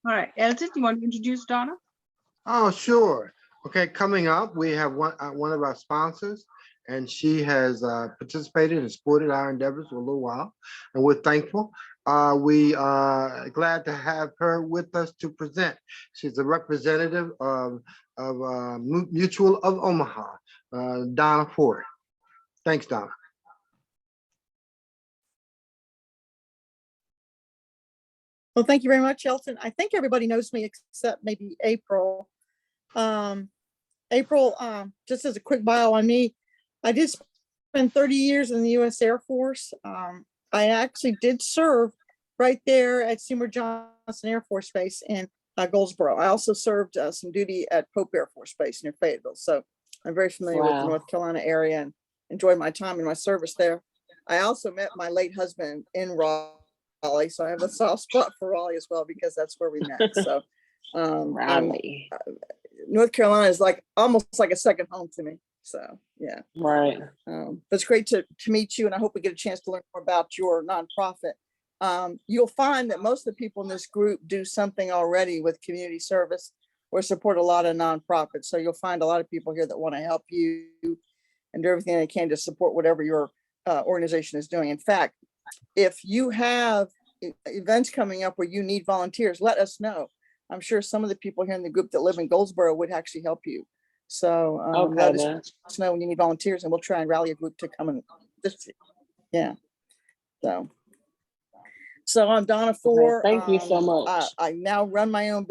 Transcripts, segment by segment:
All right, Elton, you want to introduce Donna? Oh, sure. Okay, coming up, we have one of our sponsors, and she has participated and supported our endeavors for a little while, and we're thankful. We are glad to have her with us to present. She's a representative of Mutual of Omaha, Donna Ford. Thanks, Donna. Well, thank you very much, Elton. I think everybody knows me except maybe April. April, just as a quick bio on me, I did spend 30 years in the U.S. Air Force. I actually did serve right there at Seymour Johnson Air Force Base in Goldsboro. I also served some duty at Pope Air Force Base near Fayetteville. So I'm very familiar with the North Carolina area and enjoyed my time in my service there. I also met my late husband in Raleigh, so I have a soft spot for Raleigh as well because that's where we met. So Raleigh. North Carolina is like almost like a second home to me. So yeah, right. But it's great to meet you, and I hope we get a chance to learn more about your nonprofit. You'll find that most of the people in this group do something already with community service or support a lot of nonprofits. So you'll find a lot of people here that want to help you and do everything they can to support whatever your organization is doing. In fact, if you have events coming up where you need volunteers, let us know. I'm sure some of the people here in the group that live in Goldsboro would actually help you. So let us know when you need volunteers, and we'll try and rally a group to come and yeah. So I'm Donna Ford. Thank you so much. I now run my own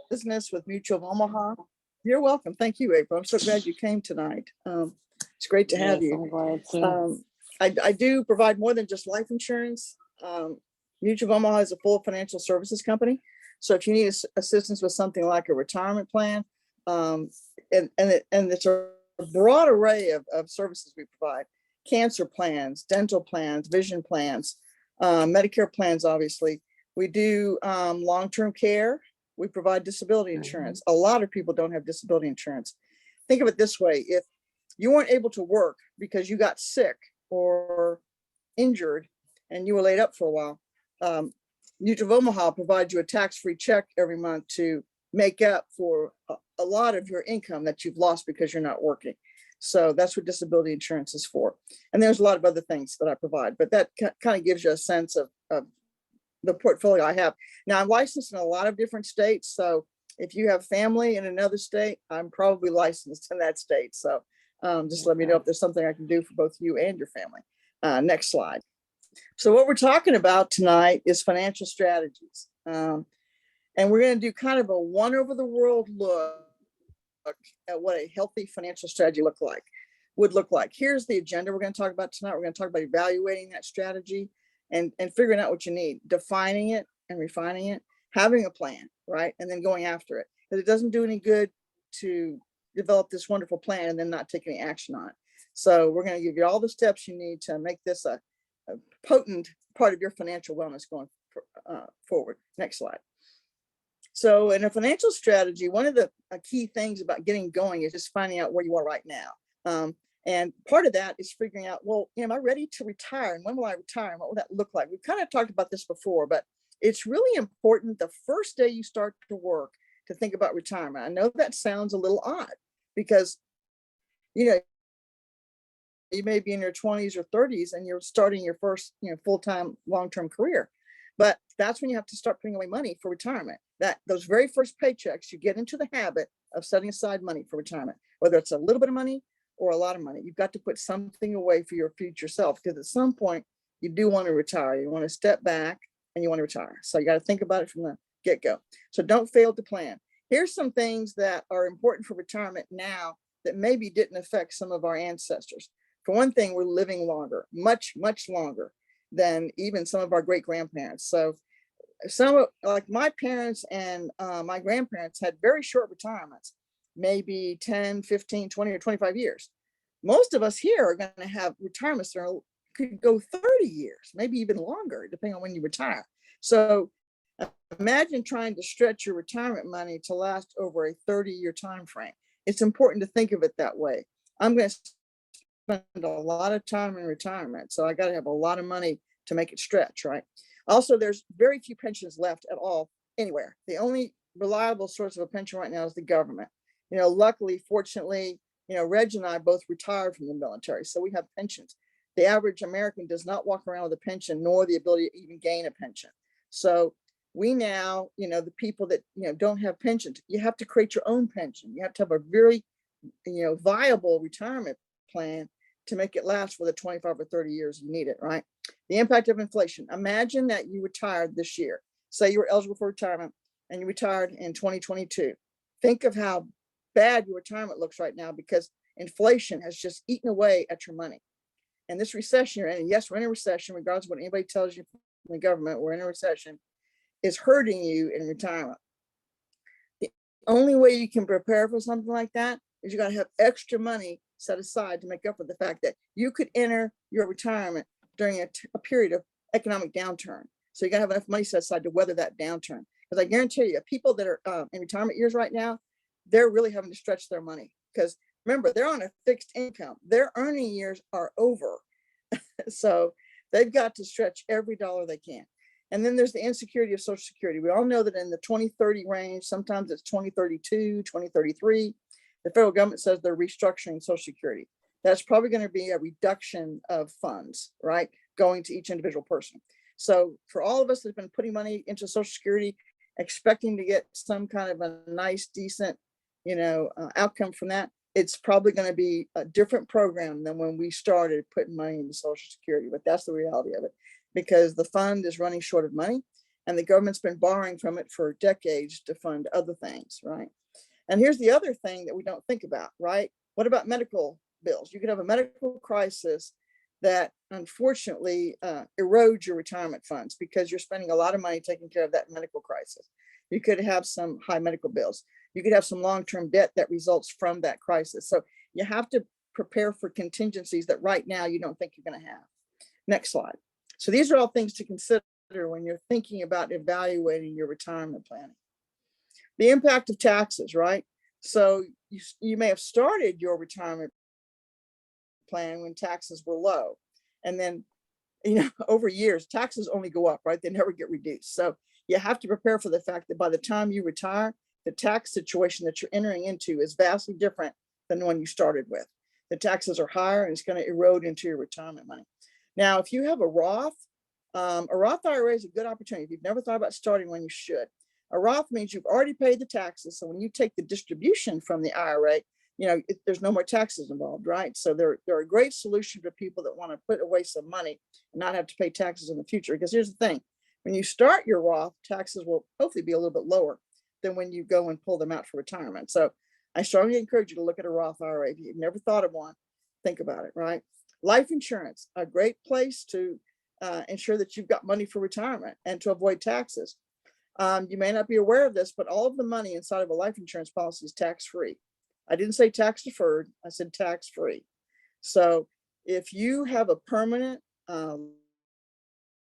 business with Mutual of Omaha. You're welcome. Thank you, April. I'm so glad you came tonight. It's great to have you. I'm glad too. I do provide more than just life insurance. Mutual of Omaha is a full financial services company. So if you need assistance with something like a retirement plan, and it's a broad array of services we provide: cancer plans, dental plans, vision plans, Medicare plans, obviously. We do long-term care. We provide disability insurance. A lot of people don't have disability insurance. Think of it this way: if you weren't able to work because you got sick or injured and you were laid up for a while, Mutual of Omaha provides you a tax-free check every month to make up for a lot of your income that you've lost because you're not working. So that's what disability insurance is for. And there's a lot of other things that I provide, but that kind of gives you a sense of the portfolio I have. Now, I'm licensed in a lot of different states. So if you have family in another state, I'm probably licensed in that state. So just let me know if there's something I can do for both you and your family. Next slide. So what we're talking about tonight is financial strategies. And we're going to do kind of a one over the world look at what a healthy financial strategy would look like. Here's the agenda we're going to talk about tonight. We're going to talk about evaluating that strategy and figuring out what you need, defining it and refining it, having a plan, right? And then going after it. Because it doesn't do any good to develop this wonderful plan and then not take any action on it. So we're going to give you all the steps you need to make this a potent part of your financial wellness going forward. Next slide. So in a financial strategy, one of the key things about getting going is just finding out where you are right now. And part of that is figuring out, well, am I ready to retire? And when will I retire? And what will that look like? We've kind of talked about this before, but it's really important the first day you start to work to think about retirement. I know that sounds a little odd because, you know, you may be in your 20s or 30s and you're starting your first, full-time long-term career. But that's when you have to start putting away money for retirement. That those very first paychecks, you get into the habit of setting aside money for retirement, whether it's a little bit of money or a lot of money. You've got to put something away for your future self, because at some point you do want to retire. You want to step back and you want to retire. So you got to think about it from the get-go. So don't fail to plan. Here's some things that are important for retirement now that maybe didn't affect some of our ancestors. For one thing, we're living longer, much, much longer than even some of our great grandparents. So some, like my parents and my grandparents, had very short retirements, maybe 10, 15, 20, or 25 years. Most of us here are going to have retirements that could go 30 years, maybe even longer, depending on when you retire. So imagine trying to stretch your retirement money to last over a 30-year time frame. It's important to think of it that way. I'm going to spend a lot of time in retirement, so I got to have a lot of money to make it stretch, right? Also, there's very few pensions left at all anywhere. The only reliable source of a pension right now is the government. Luckily, fortunately, Reg and I both retired from the military, so we have pensions. The average American does not walk around with a pension, nor the ability to even gain a pension. So we now, the people that, don't have pensions, you have to create your own pension. You have to have a very, viable retirement plan to make it last for the 25 or 30 years you need it, right? The impact of inflation. Imagine that you retired this year. Say you were eligible for retirement and you retired in 2022. Think of how bad your retirement looks right now because inflation has just eaten away at your money. And this recession you're in, and yes, we're in a recession, regardless of what anybody tells you from the government, we're in a recession, is hurting you in retirement. The only way you can prepare for something like that is you got to have extra money set aside to make up for the fact that you could enter your retirement during a period of economic downturn. So you got to have enough money set aside to weather that downturn. Because I guarantee you, people that are in retirement years right now, they're really having to stretch their money. Because remember, they're on a fixed income. Their earning years are over. So they've got to stretch every dollar they can. And then there's the insecurity of Social Security. We all know that in the 2030 range, sometimes it's 2032, 2033, the federal government says they're restructuring Social Security. That's probably going to be a reduction of funds, right? Going to each individual person. So for all of us that have been putting money into Social Security, expecting to get some kind of a nice, decent, outcome from that, it's probably going to be a different program than when we started putting money into Social Security. But that's the reality of it, because the fund is running short of money and the government's been borrowing from it for decades to fund other things, right? And here's the other thing that we don't think about, right? What about medical bills? You could have a medical crisis that unfortunately erodes your retirement funds because you're spending a lot of money taking care of that medical crisis. You could have some high medical bills. You could have some long-term debt that results from that crisis. So you have to prepare for contingencies that right now you don't think you're going to have. Next slide. So these are all things to consider when you're thinking about evaluating your retirement planning. The impact of taxes, right? So you may have started your retirement plan when taxes were low. And then, over years, taxes only go up, right? They never get reduced. So you have to prepare for the fact that by the time you retire, the tax situation that you're entering into is vastly different than the one you started with. The taxes are higher and it's going to erode into your retirement money. Now, if you have a Roth IRA is a good opportunity. If you've never thought about starting one, you should. A Roth means you've already paid the taxes. So when you take the distribution from the IRA, there's no more taxes involved, right? So they're a great solution for people that want to put away some money and not have to pay taxes in the future. Because here's the thing, when you start your Roth, taxes will hopefully be a little bit lower than when you go and pull them out for retirement. So I strongly encourage you to look at a Roth IRA. If you've never thought of one, think about it, right? Life insurance, a great place to ensure that you've got money for retirement and to avoid taxes. You may not be aware of this, but all of the money inside of a life insurance policy is tax-free. I didn't say tax deferred, I said tax-free. So if you have a permanent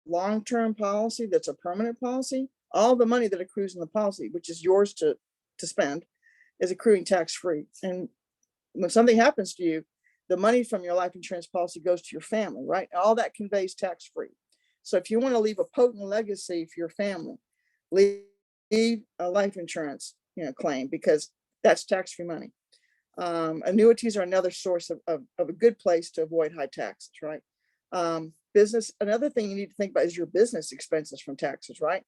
long-term policy that's a permanent policy, all the money that accrues in the policy, which is yours to spend, is accruing tax-free. And when something happens to you, the money from your life insurance policy goes to your family, right? All that conveys tax-free. So if you want to leave a potent legacy for your family, leave a life insurance claim, because that's tax-free money. Annuities are another source of a good place to avoid high taxes, right? Business, another thing you need to think about is your business expenses from taxes, right?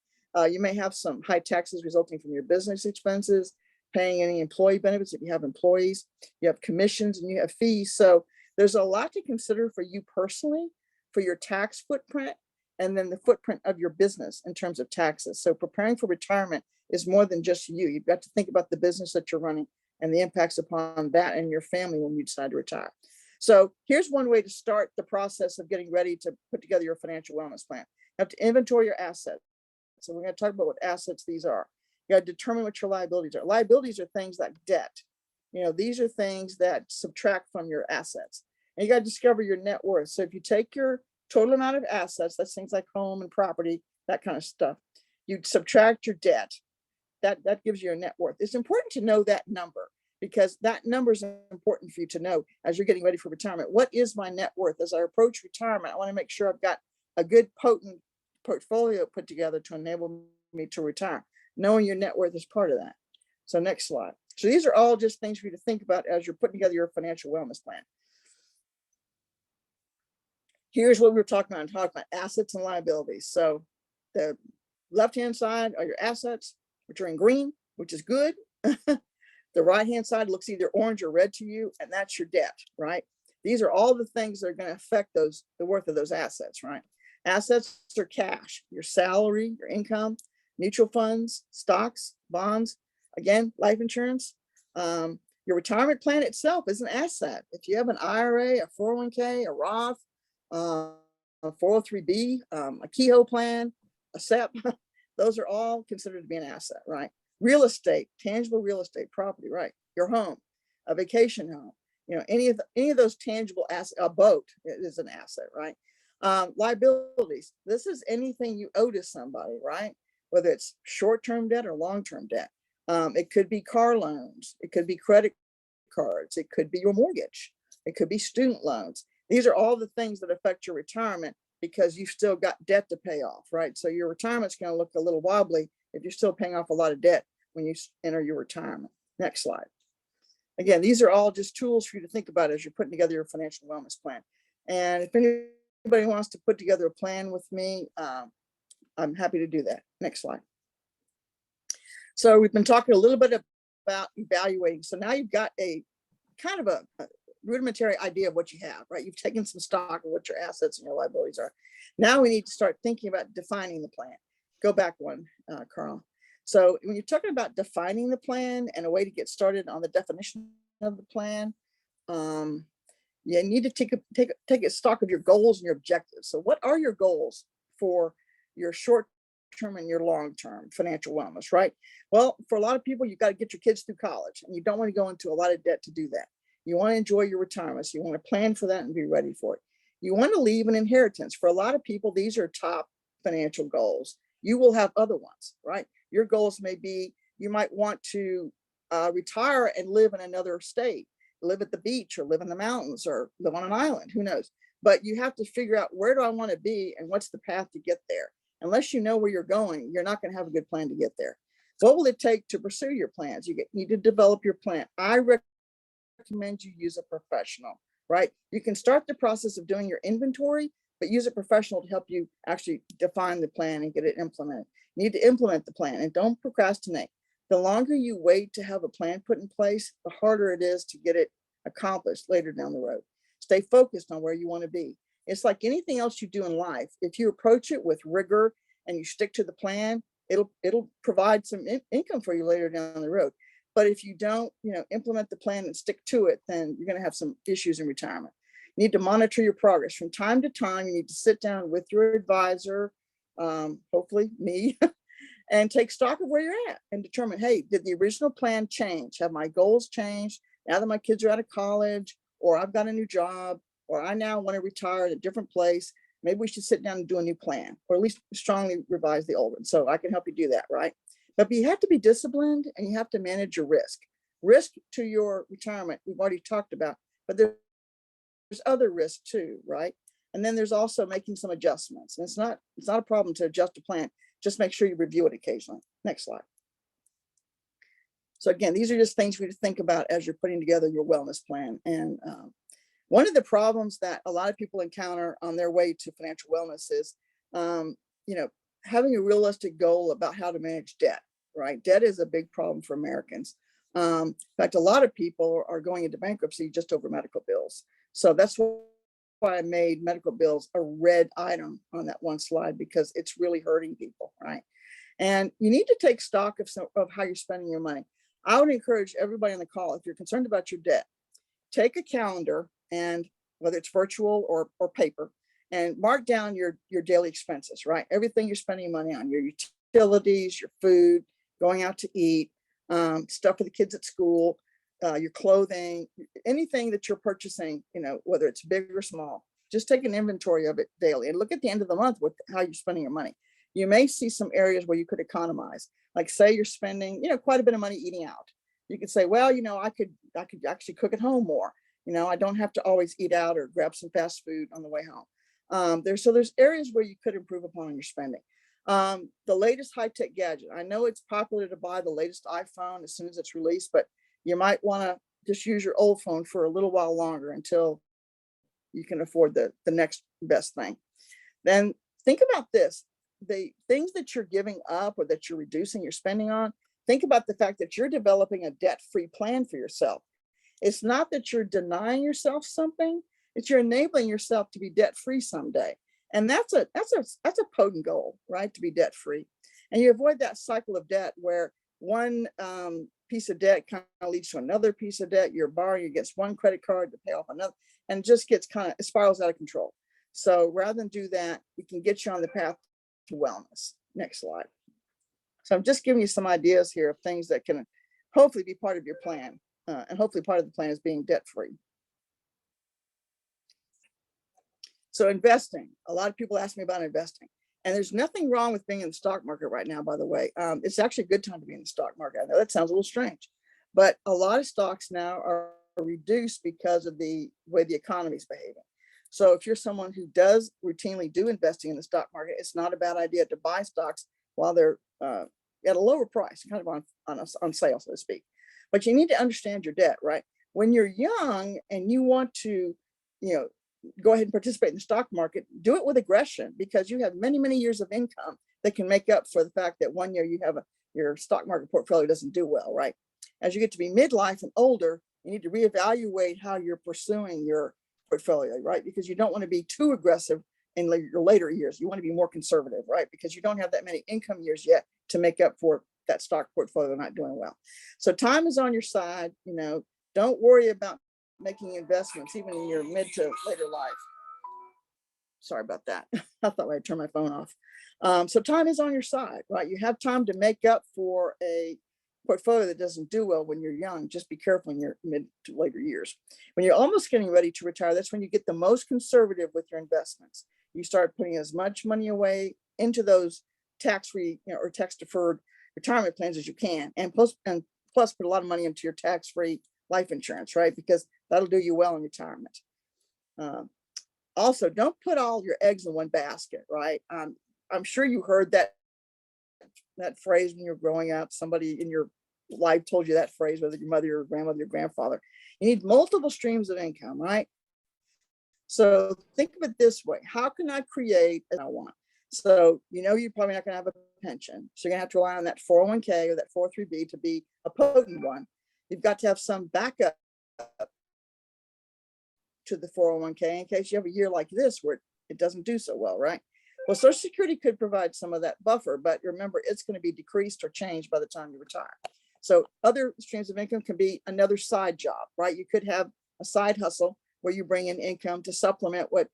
You may have some high taxes resulting from your business expenses, paying any employee benefits if you have employees, you have commissions and you have fees. So there's a lot to consider for you personally, for your tax footprint, and then the footprint of your business in terms of taxes. So preparing for retirement is more than just you. You've got to think about the business that you're running and the impacts upon that and your family when you decide to retire. So here's one way to start the process of getting ready to put together your financial wellness plan. You have to inventory your assets. So we're going to talk about what assets these are. You got to determine what your liabilities are. Liabilities are things like debt. These are things that subtract from your assets. And you got to discover your net worth. So if you take your total amount of assets, that's things like home and property, that kind of stuff, you subtract your debt. That gives you a net worth. It's important to know that number, because that number is important for you to know as you're getting ready for retirement. What is my net worth? As I approach retirement, I want to make sure I've got a good, potent portfolio put together to enable me to retire. knowing your net worth is part of that. So next slide. So these are all just things for you to think about as you're putting together your financial wellness plan. Here's what we were talking about assets and liabilities. So the left-hand side are your assets, which are in green, which is good. The right-hand side looks either orange or red to you, and that's your debt, right? These are all the things that are going to affect the worth of those assets, right? Assets are cash, your salary, your income, mutual funds, stocks, bonds, again, life insurance. Your retirement plan itself is an asset. If you have an IRA, a 401k, a Roth, a 403b, a Kehoe plan, a SEP, those are all considered to be an asset, right? Real estate, tangible real estate property, right? Your home, a vacation home, any of those tangible assets, a boat is an asset, right? Liabilities, this is anything you owe to somebody, right? Whether it's short-term debt or long-term debt. It could be car loans, it could be credit cards, it could be your mortgage, it could be student loans. These are all the things that affect your retirement because you've still got debt to pay off, right? So your retirement's going to look a little wobbly if you're still paying off a lot of debt when you enter your retirement. Next slide. Again, these are all just tools for you to think about as you're putting together your financial wellness plan. And if anybody wants to put together a plan with me, I'm happy to do that. Next slide. So we've been talking a little bit about evaluating. So now you've got a kind of a rudimentary idea of what you have, right? You've taken some stock of what your assets and your liabilities are. Now we need to start thinking about defining the plan. Go back one, Carl. So when you're talking about defining the plan and a way to get started on the definition of the plan, you need to take a stock of your goals and your objectives. So what are your goals for your short-term and your long-term financial wellness, right? Well, for a lot of people, you've got to get your kids through college, and you don't want to go into a lot of debt to do that. You want to enjoy your retirement, so you want to plan for that and be ready for it. You want to leave an inheritance. For a lot of people, these are top financial goals. You will have other ones, right? Your goals may be, you might want to retire and live in another state, live at the beach or live in the mountains or live on an island, who knows? But you have to figure out, where do I want to be and what's the path to get there? Unless you know where you're going, you're not going to have a good plan to get there. What will it take to pursue your plans? You need to develop your plan. I recommend you use a professional, right? You can start the process of doing your inventory, but use a professional to help you actually define the plan and get it implemented. You need to implement the plan and don't procrastinate. The longer you wait to have a plan put in place, the harder it is to get it accomplished later down the road. Stay focused on where you want to be. It's like anything else you do in life. If you approach it with rigor and you stick to the plan, it'll provide some income for you later down the road. But if you don't, implement the plan and stick to it, then you're going to have some issues in retirement. You need to monitor your progress from time to time. You need to sit down with your advisor, hopefully me, and take stock of where you're at and determine, hey, did the original plan change? Have my goals changed now that my kids are out of college, or I've got a new job, or I now want to retire at a different place? Maybe we should sit down and do a new plan, or at least strongly revise the old one. So I can help you do that, right? But you have to be disciplined and you have to manage your risk. Risk to your retirement, we've already talked about, but there's other risks too, right? And then there's also making some adjustments. And it's not a problem to adjust a plan. Just make sure you review it occasionally. Next slide. So again, these are just things for you to think about as you're putting together your wellness plan. And one of the problems that a lot of people encounter on their way to financial wellness is, having a realistic goal about how to manage debt, right? Debt is a big problem for Americans. In fact, a lot of people are going into bankruptcy just over medical bills. So that's why I made medical bills a red item on that one slide, because it's really hurting people, right? And you need to take stock of how you're spending your money. I would encourage everybody on the call, if you're concerned about your debt, take a calendar, and whether it's virtual or paper, and mark down your daily expenses, right? Everything you're spending money on, your utilities, your food, going out to eat, stuff for the kids at school, your clothing, anything that you're purchasing, whether it's big or small. Just take an inventory of it daily and look at the end of the month with how you're spending your money. You may see some areas where you could economize. Like, say you're spending, quite a bit of money eating out. You could say, well, I could actually cook at home more. I don't have to always eat out or grab some fast food on the way home. There's areas where you could improve upon your spending. The latest high-tech gadget. I know it's popular to buy the latest iPhone as soon as it's released, but you might want to just use your old phone for a little while longer until you can afford the next best thing. Then think about this. The things that you're giving up or that you're reducing your spending on, think about the fact that you're developing a debt-free plan for yourself. It's not that you're denying yourself something, it's you're enabling yourself to be debt-free someday. And that's a potent goal, right? To be debt-free. And you avoid that cycle of debt where one piece of debt kind of leads to another piece of debt. You're borrowing against one credit card to pay off another, and just gets kind of, it spirals out of control. So rather than do that, we can get you on the path to wellness. Next slide. So I'm just giving you some ideas here of things that can hopefully be part of your plan. And hopefully part of the plan is being debt-free. So investing, a lot of people ask me about investing, and there's nothing wrong with being in the stock market right now, by the way. It's actually a good time to be in the stock market. I know that sounds a little strange, but a lot of stocks now are reduced because of the way the economy is behaving. So if you're someone who does routinely do investing in the stock market, it's not a bad idea to buy stocks while they're at a lower price, kind of on sale, so to speak. But you need to understand your debt, right? When you're young and you want to, go ahead and participate in the stock market, do it with aggression, because you have many, many years of income that can make up for the fact that one year you have your stock market portfolio doesn't do well, right? As you get to be midlife and older, you need to reevaluate how you're pursuing your portfolio, right? Because you don't want to be too aggressive in your later years. You want to be more conservative, right? Because you don't have that many income years yet to make up for that stock portfolio not doing well. So time is on your side. Don't worry about making investments even in your mid to later life. Sorry about that. I thought I'd turn my phone off. So time is on your side, right? You have time to make up for a portfolio that doesn't do well when you're young. Just be careful in your mid to later years. When you're almost getting ready to retire, that's when you get the most conservative with your investments. You start putting as much money away into those tax-free or tax-deferred retirement plans as you can, and plus put a lot of money into your tax-free life insurance, right? Because that'll do you well in retirement. Also, don't put all your eggs in one basket, right? I'm sure you heard that phrase when you're growing up. Somebody in your life told you that phrase, whether your mother, your grandmother, your grandfather. You need multiple streams of income, right? So think of it this way: how can I create as I want? So you're probably not going to have a pension, so you're going to have to rely on that 401k or that 403b to be a potent one. You've got to have some backup to the 401k in case you have a year like this where it doesn't do so well, right? Well, Social Security could provide some of that buffer, but remember, it's going to be decreased or changed by the time you retire. So other streams of income can be another side job, right? You could have a side hustle where you bring in income to supplement what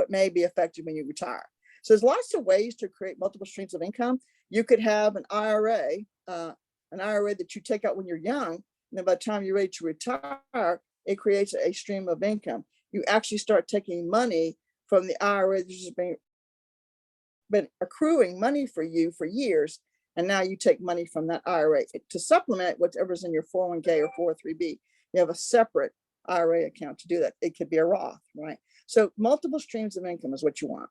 may be affected when you retire. So there's lots of ways to create multiple streams of income. You could have an IRA that you take out when you're young, and then by the time you're ready to retire, it creates a stream of income. You actually start taking money from the IRA that's just been accruing money for you for years, and now you take money from that IRA to supplement whatever's in your 401k or 403b. You have a separate IRA account to do that. It could be a Roth, right? So multiple streams of income is what you want.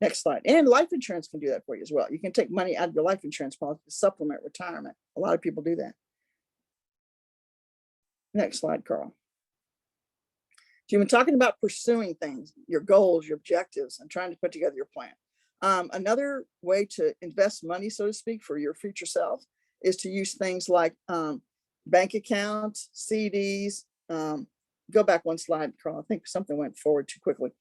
Next slide. And life insurance can do that for you as well. You can take money out of your life insurance policy to supplement retirement. A lot of people do that. Next slide, Carl. So you've been talking about pursuing things, your goals, your objectives, and trying to put together your plan. Another way to invest money, so to speak, for your future self is to use things like bank accounts, CDs. Go back one slide, Carl. I think something went forward too quickly.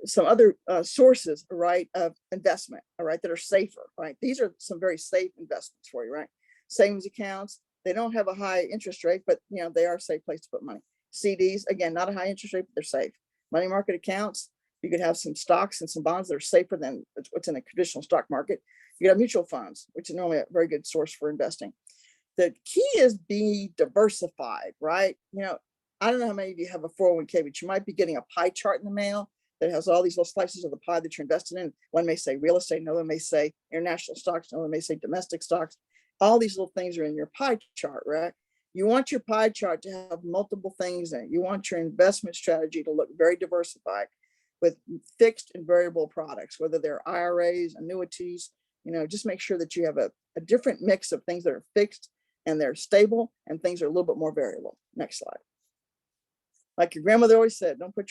Some other sources, right, of investment, all right, that are safer, right? These are some very safe investments for you, right? Savings accounts, they don't have a high interest rate, but they are a safe place to put money. CDs, again, not a high interest rate, but they're safe. Money market accounts, you could have some stocks and some bonds that are safer than what's in a traditional stock market. You have mutual funds, which is normally a very good source for investing. The key is be diversified, right? I don't know how many of you have a 401k, but you might be getting a pie chart in the mail that has all these little slices of the pie that you're invested in. One may say real estate, another may say international stocks, another may say domestic stocks. All these little things are in your pie chart, right? You want your pie chart to have multiple things in it. You want your investment strategy to look very diversified. with fixed and variable products, whether they're IRAs, annuities, just make sure that you have a different mix of things that are fixed and they're stable and things are a little bit more variable. Next slide. Like your grandmother always said, don't put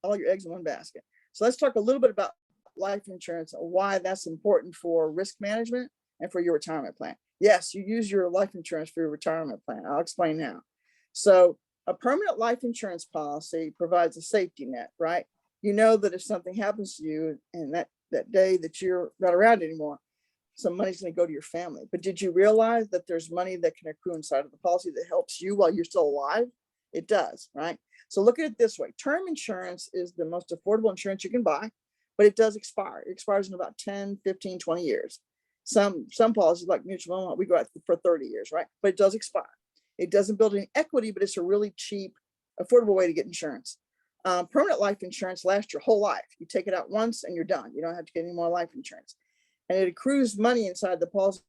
all your eggs in one basket. So let's talk a little bit about life insurance and why that's important for risk management and for your retirement plan. Yes, you use your life insurance for your retirement plan. I'll explain now. So a permanent life insurance policy provides a safety net, right? You know that if something happens to you and that day that you're not around anymore, some money's going to go to your family. But did you realize that there's money that can accrue inside of the policy that helps you while you're still alive? It does, right? So look at it this way. Term insurance is the most affordable insurance you can buy, but it does expire. It expires in about 10, 15, 20 years. Some policies like mutual, we go out for 30 years, right? But it does expire. It doesn't build any equity, but it's a really cheap, affordable way to get insurance. Permanent life insurance lasts your whole life. You take it out once and you're done. You don't have to get any more life insurance. And it accrues money inside the policy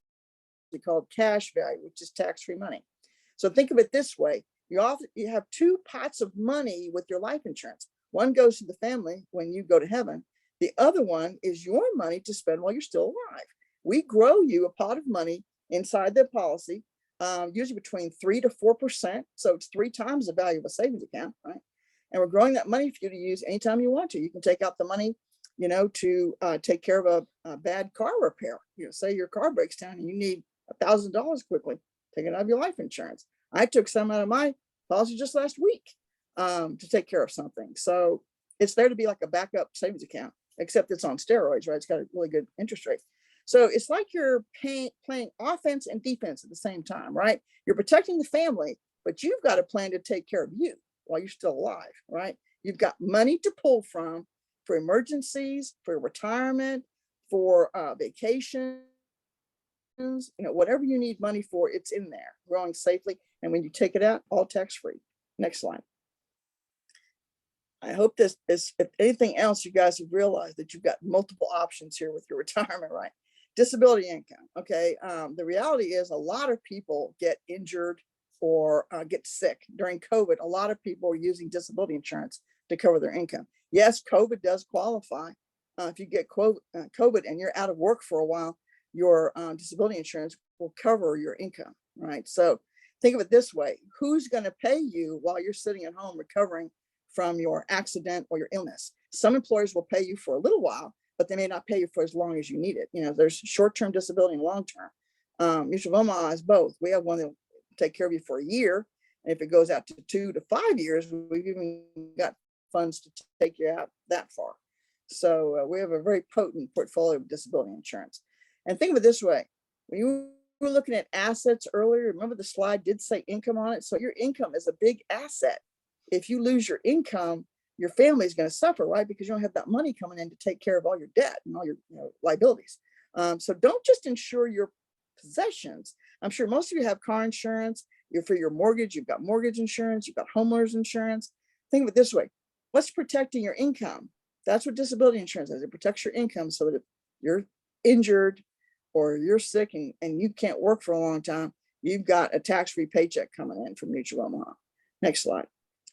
called cash value, which is tax-free money. So think of it this way. You have two pots of money with your life insurance. One goes to the family when you go to heaven. The other one is your money to spend while you're still alive. We grow you a pot of money inside the policy, usually between 3 to 4%. So it's 3 times the value of a savings account, right? And we're growing that money for you to use anytime you want to. You can take out the money, to take care of a bad car repair. Say your car breaks down and you need $1,000 quickly, take it out of your life insurance. I took some out of my policy just last week to take care of something. So it's there to be like a backup savings account, except it's on steroids, right? It's got a really good interest rate. So it's like you're playing offense and defense at the same time, right? You're protecting the family, but you've got a plan to take care of you while you're still alive, right? You've got money to pull from for emergencies, for retirement, for vacations, whatever you need money for, it's in there, growing safely. And when you take it out, all tax-free. Next slide. I hope this is, if anything else, you guys have realized that you've got multiple options here with your retirement, right? Disability income. Okay. The reality is a lot of people get injured or get sick during COVID. A lot of people are using disability insurance to cover their income. Yes, COVID does qualify. If you get COVID and you're out of work for a while, your disability insurance will cover your income, right? So think of it this way. Who's going to pay you while you're sitting at home recovering from your accident or your illness? Some employers will pay you for a little while, but they may not pay you for as long as you need it. There's short-term disability and long-term. Mutual of Omaha has both. We have one that will take care of you for a year. And if it goes out to 2 to 5 years, we've even got funds to take you out that far. So we have a very potent portfolio of disability insurance. And think of it this way. When you were looking at assets earlier, remember the slide did say income on it? So your income is a big asset. If you lose your income, your family is going to suffer, right? Because you don't have that money coming in to take care of all your debt and all your liabilities. So don't just insure your possessions. I'm sure most of you have car insurance. For your mortgage, you've got mortgage insurance, you've got homeowners insurance. Think of it this way. What's protecting your income? That's what disability insurance is. It protects your income so that if you're injured or you're sick and you can't work for a long time, you've got a tax-free paycheck coming in from Mutual Omaha. Next slide.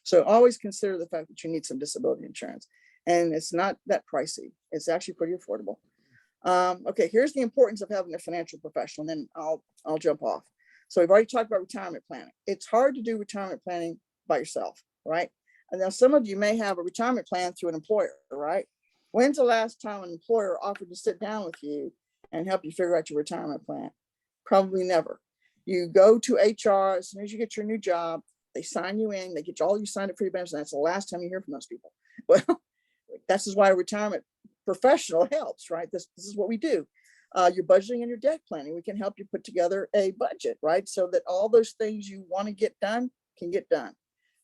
So always consider the fact that you need some disability insurance, and it's not that pricey. It's actually pretty affordable. Okay, here's the importance of having a financial professional, and then I'll jump off. So we've already talked about retirement planning. It's hard to do retirement planning by yourself, right? And now some of you may have a retirement plan through an employer, right? When's the last time an employer offered to sit down with you and help you figure out your retirement plan? Probably never. You go to HR as soon as you get your new job. They sign you in, they get you all you signed up for your benefits, and that's the last time you hear from those people. Well, this is why a retirement professional helps, right? This is what we do. Your budgeting and your debt planning. We can help you put together a budget, right? So that all those things you want to get done can get done.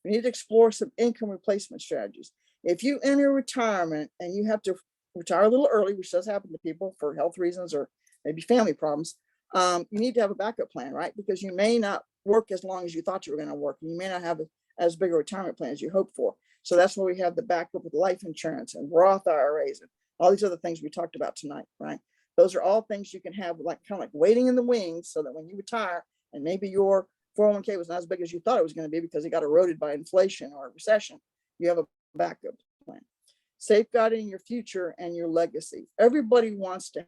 We need to explore some income replacement strategies. If you enter retirement and you have to retire a little early, which does happen to people for health reasons or maybe family problems, you need to have a backup plan, right? Because you may not work as long as you thought you were going to work, and you may not have as big a retirement plan as you hoped for. So that's why we have the backup with life insurance and Roth IRAs and all these other things we talked about tonight, right? Those are all things you can have kind of like waiting in the wings, so that when you retire and maybe your 401k was not as big as you thought it was going to be because it got eroded by inflation or a recession, you have a backup plan. safeguarding your future and your legacy. Everybody wants to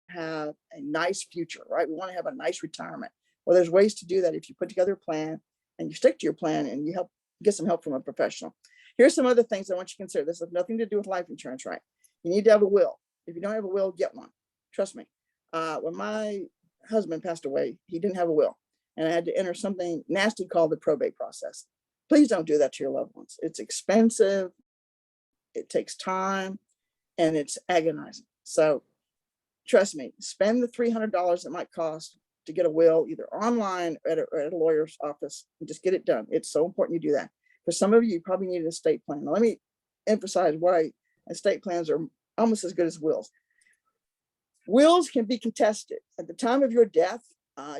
have a nice future, right? We want to have a nice retirement. Well, there's ways to do that if you put together a plan and you stick to your plan and you get some help from a professional. Here's some other things I want you to consider. This has nothing to do with life insurance, right? You need to have a will. If you don't have a will, get one. Trust me. When my husband passed away, he didn't have a will, and I had to enter something nasty called the probate process. Please don't do that to your loved ones. It's expensive, it takes time, and it's agonizing. So trust me, spend the $300 it might cost to get a will, either online or at a lawyer's office, and just get it done. It's so important you do that. For some of you, you probably need an estate plan. Now, let me emphasize why estate plans are almost as good as wills. Wills can be contested. At the time of your death,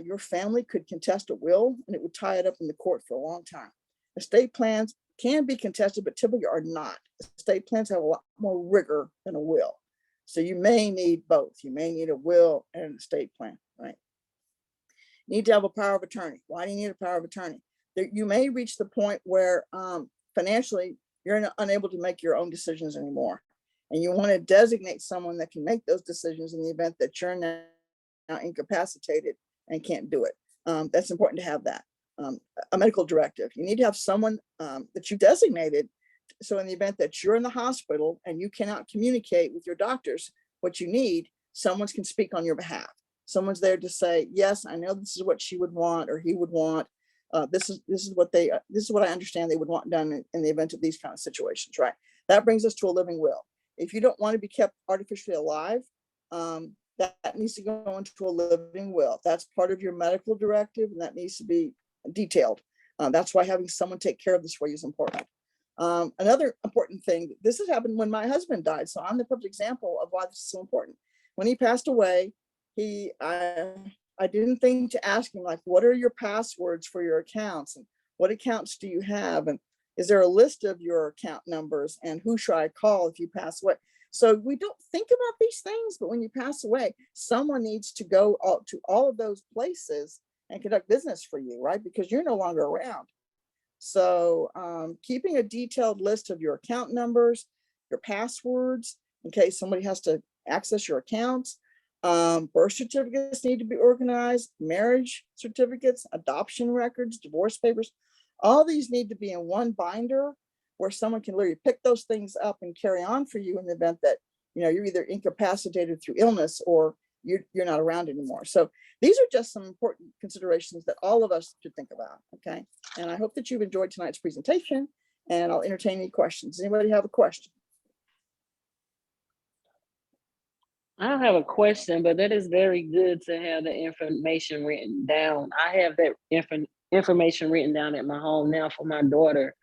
your family could contest a will and it would tie it up in the court for a long time. Estate plans can be contested, but typically are not. Estate plans have a lot more rigor than a will. So you may need both. You may need a will and an estate plan, right? You need to have a power of attorney. Why do you need a power of attorney? You may reach the point where financially you're unable to make your own decisions anymore. And you want to designate someone that can make those decisions in the event that you're now incapacitated and can't do it. That's important to have that. A medical directive. You need to have someone that you designated. So in the event that you're in the hospital and you cannot communicate with your doctors what you need, someone can speak on your behalf. Someone's there to say, yes, I know this is what she would want or he would want. This is what I understand they would want done in the event of these kind of situations, right? That brings us to a living will. If you don't want to be kept artificially alive, that needs to go into a living will. That's part of your medical directive, and that needs to be detailed. That's why having someone take care of this for you is important. Another important thing, this has happened when my husband died, so I'm the perfect example of why this is so important. When he passed away, I didn't think to ask him, like, what are your passwords for your accounts, and what accounts do you have, and is there a list of your account numbers, and who should I call if you pass away? So we don't think about these things, but when you pass away, someone needs to go to all of those places and conduct business for you, right? Because you're no longer around. So keeping a detailed list of your account numbers, your passwords, in case somebody has to access your accounts. Birth certificates need to be organized, marriage certificates, adoption records, divorce papers. All these need to be in one binder where someone can literally pick those things up and carry on for you in the event that, you know, you're either incapacitated through illness or you're not around anymore. So these are just some important considerations that all of us should think about, okay? And I hope that you've enjoyed tonight's presentation, and I'll entertain any questions. Anybody have a question? I don't have a question, but that is very good to have the information written down. I have that information written down at my home now for my daughter,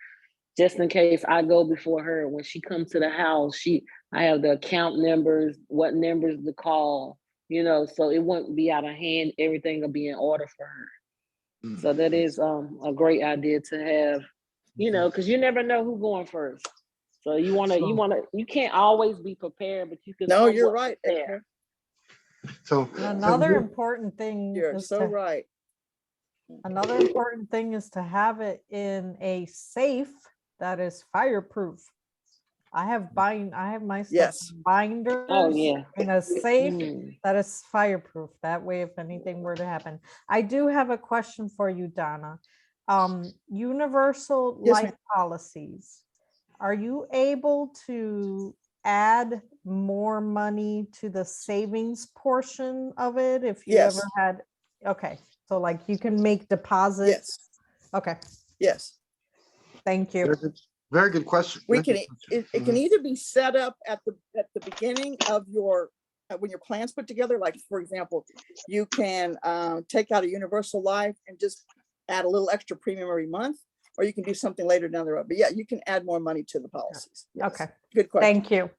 just in case I go before her. When she comes to the house, I have the account numbers, what numbers to call, you know, so it won't be out of hand. Everything will be in order for her. So that is a great idea to have, you know, because you never know who's going first. So you can't always be prepared, but you can. No, you're right. Prepare. So Another important thing You're is so right. another important thing is to have it in a safe that is fireproof. I have my stuff Yes. in binders Oh yeah. in a safe Mm. that is fireproof. That way, if anything were to happen. I do have a question for you, Donna. Universal Yes, life ma'am. policies. Are you able to add more money to the savings portion of it if you Yes. ever had? Okay, so like you can make deposits. Yes. Okay, Yes. thank you. very good question. We Very can, good question. it can either be set up at the beginning of your, when your plan's put together, like for example, you can take out a universal life and just add a little extra premium every month, or you can do something later down the road. But yeah, you can add more money to the policies. Yes. Okay, Good question. thank you.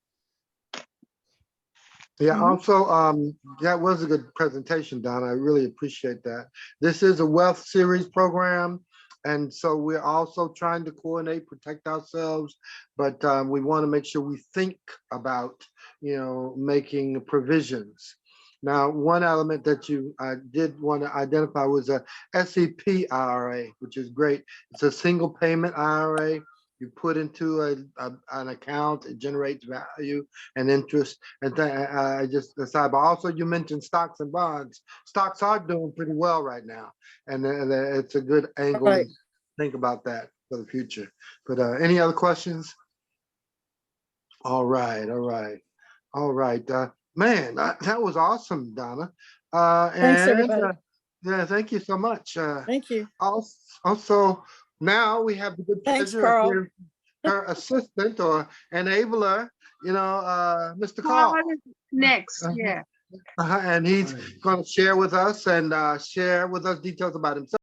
Yeah, Mhm. also, that was a good presentation, Donna. I really appreciate that. This is a wealth series program. And so we're also trying to coordinate, protect ourselves, but we want to make sure we think about, you know, making provisions. Now, one element that you did want to identify was a SEP IRA, which is great. It's a single payment IRA. you put into an account, it generates value and interest. And I just decide, but also you mentioned stocks and bonds. Stocks are doing pretty well right now. And it's a good angle Right. to think about that for the future. But any other questions? All right, all right, all right. Man, that was awesome, Donna. Thanks, everybody. Yeah, thank you so much. Thank you. Also, now we have the good Thanks, pleasure Carl. of hearing her assistant or enabler, Mr. Carl Carl. is next, Uh-huh. yeah. And he's going to share with us details about himself.